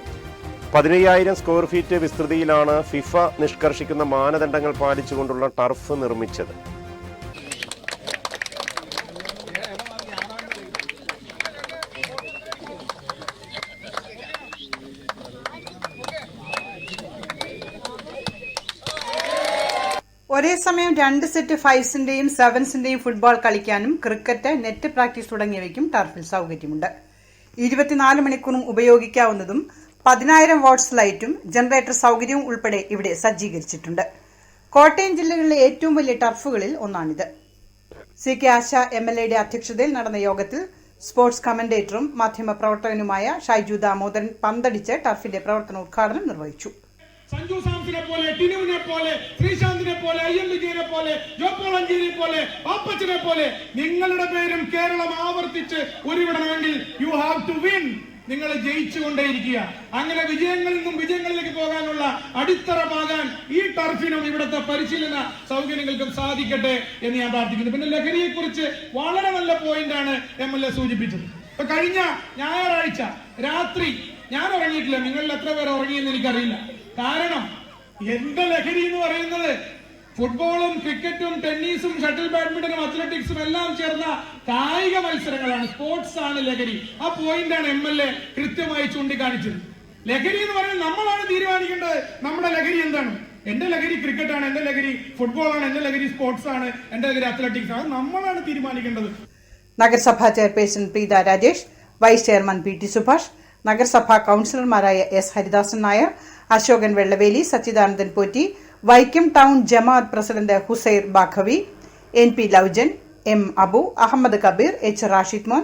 15,000 സ്ക്വയർ ഫീറ്റ് വിസ്തൃതിയിലാണ് ഫിഫ നിഷ്കർഷിക്കുന്ന മാനദണ്ഡങ്ങൾ പാലിച്ചുകൊണ്ടുള്ള ടർഫ് നിർമ്മിച്ചത്. ഒരേ സമയം 2 സെറ്റ് 5സിന്റെയും 7സിന്റെയും ഫുട്ബോൾ കളിക്കാനും ക്രിക്കറ്റ്, നെറ്റ് പ്രാക്ടീസ് തുടങ്ങിയവയ്ക്കും ടർഫിൽ സൗകര്യമുണ്ട്. 24 മണിക്കൂറും ഉപയോഗിക്കാവുന്നതും 10,000 വാട്ട്സ് ലൈറ്റും ജനറേറ്റർ സൗകര്യവും ഉൾപ്പെടെ ഇവിടെ സജ്ജീകരിച്ചിട്ടുണ്ട്. കോട്ടയം ജില്ലകളിലെ ഏറ്റവും വലിയ ടർഫുകളിൽ ഒന്നാണിത്. CK ആശ MLAയുടെ അധ്യക്ഷതയിൽ നടന്ന യോഗത്തിൽ സ്പോർട്സ് കമന്റേറ്ററും മാധ്യമപ്രവർത്തകനുമായ ഷൈജു ദാമോദരൻ പന്തടിച്ച് ടർഫിന്റെ പ്രവർത്തന ഉദ്ഘാടനം നിർവഹിച്ചു. സഞ്ജു സാംസനെ പോലെ, ടിനുവിനെ പോലെ, ശ്രീശാന്തിനെ പോലെ, IM വിജയനെ പോലെ, ജോപ്പോൾ അഞ്ചേരിയെ പോലെ, പാപ്പച്ചനെ പോലെ നിങ്ങളുടെ പേരും കേരളം ആവർത്തിച്ച് ഉരുവിടണമെങ്കിൽ യു ഹാവ് ടു വിൻ. നിങ്ങൾ ജയിച്ചുകൊണ്ടേയിരിക്കുക. അങ്ങനെ വിജയങ്ങളിൽ നിന്നും വിജയങ്ങളിലേക്ക് പോകാനുള്ള അടിത്തറമാകാൻ ഈ ടർഫിനും ഇവിടുത്തെ പരിശീലന സൗകര്യങ്ങൾക്കും സാധിക്കട്ടെ എന്ന് ഞാൻ പ്രാർത്ഥിക്കുന്നു. പിന്നെ ലഹരിയെ കുറിച്ച് വളരെ നല്ല പോയിന്റാണ് MLA സൂചിപ്പിച്ചത്. ഇപ്പൊ കഴിഞ്ഞ ഞായറാഴ്ച രാത്രി ഞാൻ ഉറങ്ങിയിട്ടില്ല. നിങ്ങളിൽ എത്ര പേർ ഉറങ്ങിയെന്ന് എനിക്കറിയില്ല. കാരണം എന്റെ ലഹരി എന്ന് പറയുന്നത് ഫുട്ബോളും ക്രിക്കറ്റും ടെന്നീസും ഷട്ടിൽ ബാഡ്മിന്റണും അത്ലറ്റിക്സും എല്ലാം ചേർന്ന കായിക മത്സരങ്ങളാണ്. സ്പോർട്സ് ആണ് ലഹരി. ആ പോയിന്റാണ് MLA കൃത്യമായി ചൂണ്ടിക്കാണിച്ചത്. ലഹരി എന്ന് പറയുന്നത് നമ്മളാണ് തീരുമാനിക്കേണ്ടത്. നമ്മുടെ ലഹരി എന്താണ്? എന്റെ ലഹരി ക്രിക്കറ്റാണ്, എന്റെ ലഹരി ഫുട്ബോളാണ്, എന്റെ ലഹരി സ്പോർട്സ് ആണ്, എന്റെ ലഹരി അത്ലറ്റിക്സ് ആണ്. നമ്മളാണ് തീരുമാനിക്കേണ്ടത്. നഗരസഭാ chairperson Preetha Rajesh, vice chairman PT Subhash, നഗരസഭാ കൌൺസിലർമാരായ S Haridasan Nair, Ashokan Vellaveli, Sachidanandan Potti, Vaikom town Jamaat president Husair Baqavi, NP Laujan, M Abu, Ahammed Kabeer, H Rashid Mon,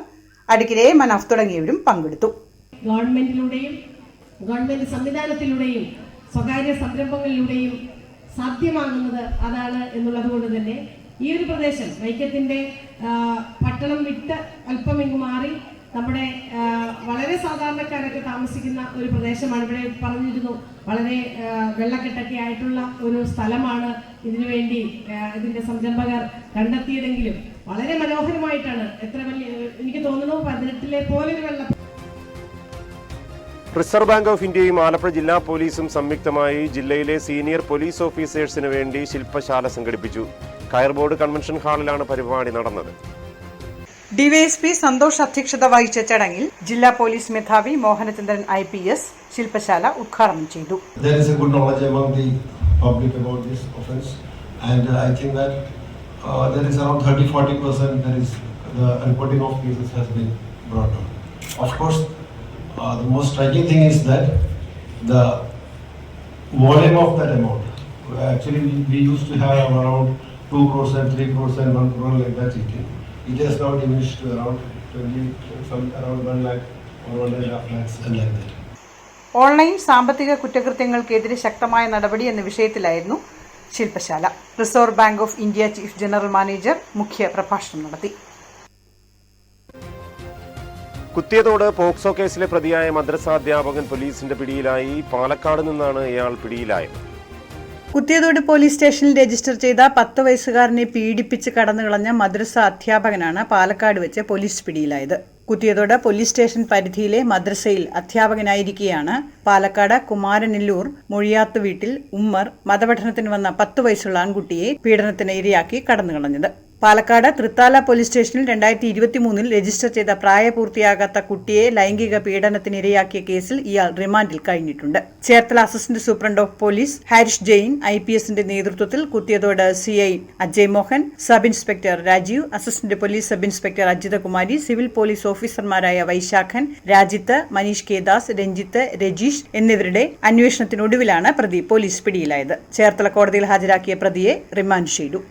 advocate A Manaf തുടങ്ങിയവരും പങ്കെടുത്തു. ഗവൺമെന്റിലൂടെയും ഗവൺമെന്റ് സംവിധാനത്തിലൂടെയും സ്വകാര്യ സംരംഭങ്ങളിലൂടെയും സാധ്യമാകുന്നത് അതാണ് എന്നുള്ളത് കൊണ്ട് തന്നെ ഈ ഒരു പ്രദേശം വൈക്കത്തിന്റെ പട്ടണം വിട്ട് അല്പം ഇങ്ങ് മാറി നമ്മുടെ വളരെ സാധാരണക്കാരൊക്കെ താമസിക്കുന്ന ഒരു പ്രദേശമാണ്. ഇവിടെ പറഞ്ഞിരുന്നു വളരെ വെള്ളക്കെട്ടൊക്കെ ആയിട്ടുള്ള ഒരു സ്ഥലമാണ് ഇതിനുവേണ്ടി ഇതിന്റെ സംരംഭകർ കണ്ടെത്തിയതെങ്കിലും വളരെ മനോഹരമായിട്ടാണ്. എത്ര വലിയ, എനിക്ക് തോന്നുന്നു 18-ലെ പോലൊരു വെള്ളം. റിസർവ് ബാങ്ക് ഓഫ് ഇന്ത്യയും ആലപ്പുഴ ജില്ലാ പോലീസും സംയുക്തമായി ജില്ലയിലെ സീനിയർ പോലീസ് ഓഫീസേഴ്സിന് വേണ്ടി ശില്പശാല സംഘടിപ്പിച്ചു. കയർബോർഡ് കൺവെൻഷൻ ഹാളിലാണ് പരിപാടി നടന്നത്. ഡിവൈഎസ്പി സന്തോഷ് അധ്യക്ഷത വഹിച്ച ചടങ്ങിൽ ജില്ലാ പോലീസ് മേധാവി മോഹനചന്ദ്രൻ IPS ശില്പശാല ഉദ്ഘാടനം ചെയ്തു. There is a good knowledge among the public about this offense, and I think that there is around 30-40% there is the reporting of cases has been brought on. Of course, the most striking thing is that the volume of that amount. Actually, we used to have around 2 crores and 3 crores and 1 crore like that. It has now diminished to around 20, around 1 lakh or 1.5 lakhs and like that. Online സാമ്പത്തിക കുറ്റകൃത്യങ്ങൾക്കെതിരെ ശക്തമായ നടപടി എന്ന വിഷയത്തിലായിരുന്നു ശില്പശാല. Reserve bank of India chief general manager മുഖ്യ പ്രഭാഷണം നടത്തി. Kuthiyathode POCSO കേസിലെ പ്രതിയായ മദ്രസാധ്യാപകൻ പോലീസിന്റെ പിടിയിലായി. പാലക്കാട് നിന്നാണ് ഇയാൾ പിടിയിലായത്. കുത്തിയതോട് പോലീസ് സ്റ്റേഷനിൽ രജിസ്റ്റർ ചെയ്ത 10 വയസ്സുകാരനെ പീഡിപ്പിച്ച് കടന്നുകളഞ്ഞ മദ്രസ അധ്യാപകനാണ് പാലക്കാട് വെച്ച് പോലീസ് പിടിയിലായത്. കുത്തിയതോട് പോലീസ് സ്റ്റേഷൻ പരിധിയിലെ മദ്രസയിൽ അധ്യാപകനായിരിക്കെയാണ് പാലക്കാട് കുമാരനെല്ലൂർ മൊഴിയാത്ത് വീട്ടിൽ ഉമ്മർ മതപഠനത്തിന് വന്ന 10 വയസ്സുള്ള ആൺകുട്ടിയെ പീഡനത്തിന് ഇരയാക്കി കടന്നുകളഞ്ഞത്. പാലക്കാട് തൃത്താല പോലീസ് സ്റ്റേഷനിൽ 2023 രജിസ്റ്റർ ചെയ്ത പ്രായപൂർത്തിയാകാത്ത കുട്ടിയെ ലൈംഗിക പീഡനത്തിന് ഇരയാക്കിയ കേസിൽ ഇയാൾ റിമാൻഡിൽ കഴിഞ്ഞിട്ടുണ്ട്. Cherthala assistant superintendent of police Harish Jain IPSന്റെ നേതൃത്വത്തിൽ Kuthiyathodu CI Ajay Mohan, sub inspector Rajeev, assistant police sub inspector Ajithakumari, civil police ഓഫീസർമാരായ വൈശാഖൻ, രാജിത്ത്, മനീഷ് കെ ദാസ്, രഞ്ജിത്ത്, രജീഷ് എന്നിവരുടെ അന്വേഷണത്തിനൊടുവിലാണ് പ്രതി പോലീസ് പിടിയിലായത്. ചേർത്തല കോടതിയിൽ ഹാജരാക്കിയ പ്രതിയെ റിമാൻഡ് ചെയ്തു.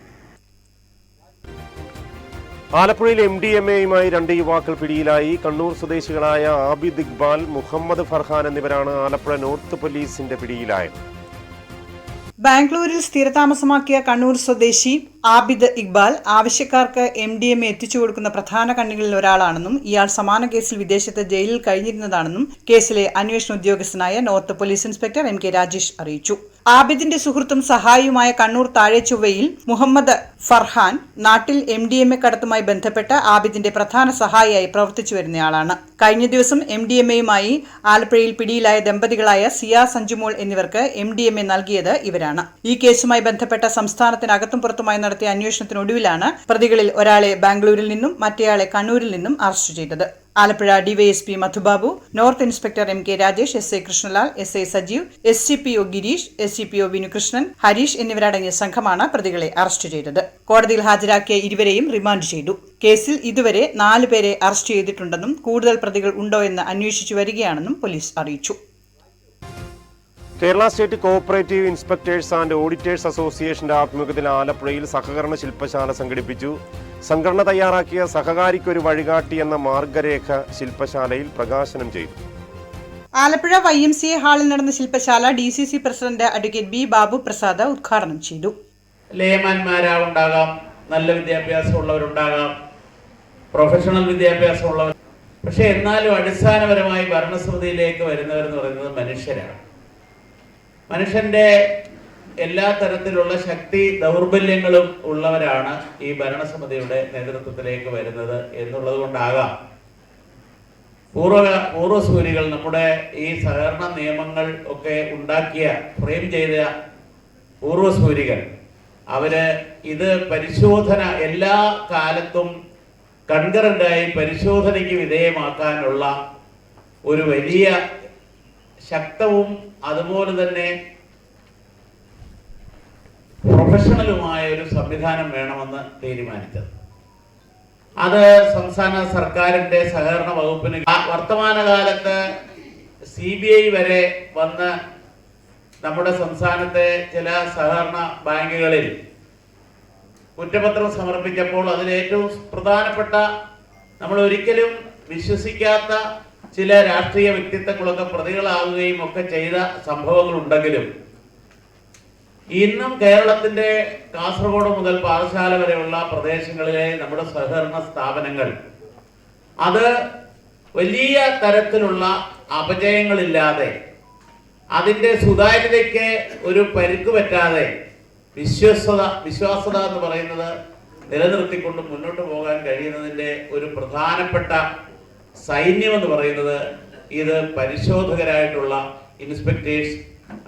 ആലപ്പുഴയിൽ MDMAയുമായി 2 യുവാക്കൾ പിടിയിലായി. കണ്ണൂർ സ്വദേശികളായ ആബിദ് ഇക്ബാൽ, മുഹമ്മദ് ഫർഹാൻ എന്നിവരാണ് ആലപ്പുഴ നോർത്ത് പോലീസിന്റെ പിടിയിലായത്. ബാംഗ്ലൂരിൽ സ്ഥിരതാമസമാക്കിയ കണ്ണൂർ സ്വദേശി ആബിദ് ഇക്ബാൽ ആവശ്യക്കാർക്ക് MDMA എത്തിച്ചു കൊടുക്കുന്ന പ്രധാന കണ്ണികളിൽ ഒരാളാണെന്നും ഇയാൾ സമാന കേസിൽ വിദേശത്ത് ജയിലിൽ കഴിഞ്ഞിരുന്നതാണെന്നും കേസിലെ അന്വേഷണ ഉദ്യോഗസ്ഥനായ north police inspector MK Rajesh അറിയിച്ചു. ആബിദിന്റെ സുഹൃത്തും സഹായിയുമായ കണ്ണൂർ താഴെച്ചൊവ്വയിൽ മുഹമ്മദ് ഫർഹാൻ നാട്ടിൽ MDMA കടത്തുമായി ബന്ധപ്പെട്ട് ആബിദിന്റെ പ്രധാന സഹായിയായി പ്രവർത്തിച്ചു വരുന്നയാളാണ്. കഴിഞ്ഞ ദിവസം MDMAയുമായി ആലപ്പുഴയിൽ പിടിയിലായ ദമ്പതികളായ സിയ സഞ്ജുമോൾ എന്നിവർക്ക് MDMA നൽകിയത് ഇവരാണ്. ഈ കേസുമായി ബന്ധപ്പെട്ട സംസ്ഥാനത്തിനകത്തും പുറത്തുമായി നടത്തിയ അന്വേഷണത്തിനൊടുവിലാണ് പ്രതികളിൽ ഒരാളെ ബാംഗ്ലൂരിൽ നിന്നും മറ്റേയാളെ കണ്ണൂരിൽ നിന്നും അറസ്റ്റ് ചെയ്തത്. Alappuzha DYSP Madhubabu, north inspector MK Rajesh, SI Krishnalal, SI Sajeev, SCPO Gireesh, SCPO Vinukrishnan, Harish എന്നിവരടങ്ങിയ സംഘമാണ് പ്രതികളെ അറസ്റ്റ് ചെയ്തത്. കോടതിയിൽ ഹാജരാക്കിയ ഇരുവരെയും റിമാൻഡ് ചെയ്തു. കേസിൽ ഇതുവരെ 4 പേരെ അറസ്റ്റ് ചെയ്തിട്ടുണ്ടെന്നും കൂടുതൽ പ്രതികൾ ഉണ്ടോ എന്ന് അന്വേഷിച്ചു വരികയാണെന്നും പോലീസ് അറിയിച്ചു. Kerala state cooperative inspectors and auditors അസോസിയേഷന്റെ ആഭിമുഖ്യത്തിൽ ആലപ്പുഴയിൽ സഹകരണ ശില്പശാല സംഘടിപ്പിച്ചു. സംഘടന തയ്യാറാക്കിയ സഹകാരിക്കൊരു വഴികാട്ടി എന്ന മാർഗരേഖ ശില്പശാലയിൽ പ്രകാശനം ചെയ്തു. ആലപ്പുഴ YMCA ഹാളിൽ നടന്ന ശില്പശാല DCC president advocate B Babu Prasad ഉദ്ഘാടനം ചെയ്തു. ലേമാന്മാരാവുണ്ടാകാം, നല്ല വിദ്യാഭ്യാസമുള്ളവരുണ്ടാകാം, പ്രൊഫഷണൽ വിദ്യാഭ്യാസമുള്ളവർ, പക്ഷെ എന്നാലും അടിസ്ഥാനപരമായി ഭരണസമിതിയിലേക്ക് വരുന്നവരെന്ന് പറയുന്നത് മനുഷ്യരാണ്. മനുഷ്യന്റെ എല്ലാ തരത്തിലുള്ള ശക്തി ദൗർബല്യങ്ങളും ഉള്ളവരാണ് ഈ ഭരണസമിതിയുടെ നേതൃത്വത്തിലേക്ക് വരുന്നത് എന്നുള്ളത് കൊണ്ടാകാം പൂർവ്വസൂരികൾ നമ്മുടെ ഈ സഹകരണ നിയമങ്ങൾ ഒക്കെ ഉണ്ടാക്കിയ ഫ്രെയിം ചെയ്ത പൂർവ്വസൂരികൾ അവര് ഇത് പരിശോധന എല്ലാ കാലത്തും കൺകറന്റായി പരിശോധനയ്ക്ക് വിധേയമാക്കാനുള്ള ഒരു വലിയ ശക്തവും അതുപോലെ തന്നെ പ്രൊഫഷണലുമായ ഒരു സംവിധാനം വേണമെന്ന് തീരുമാനിച്ചത്. അത് സംസ്ഥാന സർക്കാരിന്റെ സഹകരണ വകുപ്പിന് വർത്തമാനകാലത്ത് CBI വരെ വന്ന് നമ്മുടെ സംസ്ഥാനത്തെ ചില സഹകരണ ബാങ്കുകളിൽ കുറ്റപത്രം സമർപ്പിച്ചപ്പോൾ അതിലേറ്റവും പ്രധാനപ്പെട്ട നമ്മൾ ഒരിക്കലും വിശ്വസിക്കാത്ത ചില രാഷ്ട്രീയ വ്യക്തിത്വങ്ങളൊക്കെ പ്രതികളാവുകയും ഒക്കെ ചെയ്ത സംഭവങ്ങൾ ഉണ്ടെങ്കിലും ഇന്നും കേരളത്തിന്റെ കാസർഗോഡ് മുതൽ പാറശാല വരെയുള്ള പ്രദേശങ്ങളിലെ നമ്മുടെ സഹകരണ സ്ഥാപനങ്ങൾ അത് വലിയ തരത്തിലുള്ള അപജയങ്ങളില്ലാതെ അതിൻ്റെ സുതാര്യതയ്ക്ക് ഒരു പരിക്ക് പറ്റാതെ വിശ്വാസത എന്ന് പറയുന്നത് നിലനിർത്തിക്കൊണ്ട് മുന്നോട്ട് പോകാൻ കഴിയുന്നതിൻ്റെ ഒരു പ്രധാനപ്പെട്ട സൈന്യം എന്ന് പറയുന്നത് ഇത് പരിശോധകരായിട്ടുള്ള ഇൻസ്പെക്ടേഴ്സ്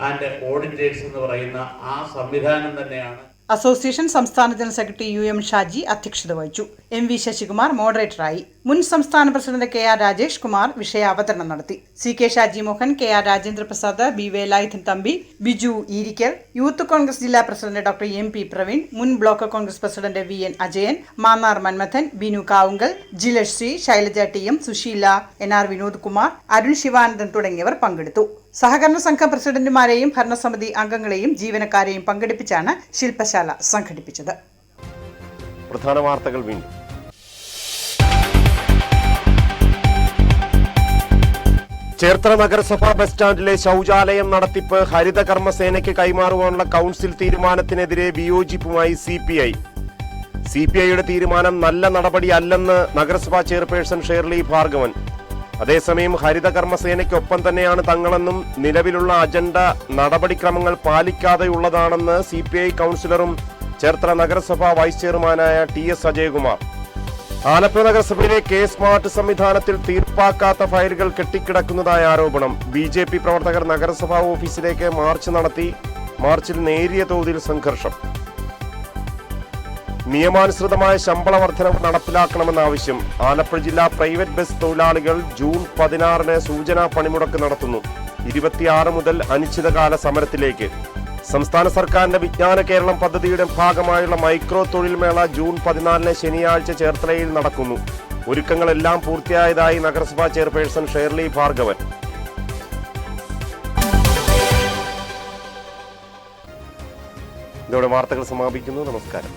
ആൻഡ് ഓഡിറ്റേഴ്സ് എന്ന് പറയുന്ന ആ സംവിധാനം തന്നെയാണ്. അസോസിയേഷൻ സംസ്ഥാന ജനറൽ സെക്രട്ടറി UM ഷാജി അധ്യക്ഷത വഹിച്ചു. MV ശശികുമാർ മോഡറേറ്ററായി. മുൻ സംസ്ഥാന പ്രസിഡന്റ് KR രാജേഷ് കുമാർ വിഷയാവതരണം നടത്തി. CK Shaji Mohan, KR Rajendra Prasad, B Velayudhan Thampi, Biju Eerikkal, Youth Congress ജില്ലാ പ്രസിഡന്റ് ഡോക്ടർ MP പ്രവീൺ, മുൻ block Congress president VN Ajayan, Mannar Manmadhan, Binu Kavungal, Jilesh Sree, Shailaja TM, Susheela, NR Vinod Kumar, Arun Sivanandan തുടങ്ങിയവർ പങ്കെടുത്തു. സഹകരണ സംഘം പ്രസിഡന്റുമാരെയും ഭരണസമിതി അംഗങ്ങളെയും ജീവനക്കാരെയും പങ്കെടുപ്പിച്ചാണ് ശില്പശാല സംഘടിപ്പിച്ചത്. പ്രധാന വാർത്തകൾ വീണ്ടും. ചേർത്തല നഗരസഭാ ബസ് സ്റ്റാൻഡിലെ ശൗചാലയം നടത്തിപ്പ് ഹരിത കർമ്മസേനയ്ക്ക് കൈമാറുവാനുള്ള കൗൺസിൽ തീരുമാനത്തിനെതിരെ വിയോജിപ്പുമായി CPI-യുടെ തീരുമാനം നല്ല നടപടിയല്ലെന്ന് നഗരസഭാ ചെയർപേഴ്സൺ ഷേർലി ഭാർഗവൻ. അതേസമയം ഹരിത കർമ്മസേനയ്ക്കൊപ്പം തന്നെയാണ് തങ്ങളെന്നും നിലവിലുള്ള അജണ്ട നടപടിക്രമങ്ങൾ പാലിക്കാതെയുള്ളതാണെന്ന് CPI കൗൺസിലറും ചേർത്തല നഗരസഭാ വൈസ് ചെയർമാനായ TS അജയകുമാർ. ആലപ്പുഴ നഗരസഭയിലെ സ്മാർട്ട് സംവിധാനത്തിൽ തീർപ്പാക്കാത്ത ഫയലുകൾ കെട്ടിക്കിടക്കുന്നതായ ആരോപണം. BJP പ്രവർത്തകർ നഗരസഭാ ഓഫീസിലേക്ക് മാർച്ച് നടത്തി. മാർച്ചിൽ നേരിയ തോതിൽ സംഘർഷം. നിയമാനുസൃതമായ ശമ്പള വർധനവ് നടപ്പിലാക്കണമെന്ന ആവശ്യം. ആലപ്പുഴ ജില്ലാ പ്രൈവറ്റ് ബസ് തൊഴിലാളികൾ ജൂൺ 16 സൂചനാ പണിമുടക്ക് നടത്തുന്നു. 26 മുതൽ അനിശ്ചിതകാല സമരത്തിലേക്ക്. സംസ്ഥാന സർക്കാരിന്റെ വിജ്ഞാന കേരളം പദ്ധതിയുടെ ഭാഗമായുള്ള മൈക്രോ തൊഴിൽ മേള ജൂൺ 14 ശനിയാഴ്ച ചേർത്തലയിൽ നടക്കുന്നു. ഒരുക്കങ്ങളെല്ലാം പൂർത്തിയായതായി നഗരസഭാ ചെയർപേഴ്സൺ ഷേർലി ഭാർഗവൻ. ഇതോടെ വാർത്തകൾ സമാപിക്കുന്നു. നമസ്കാരം.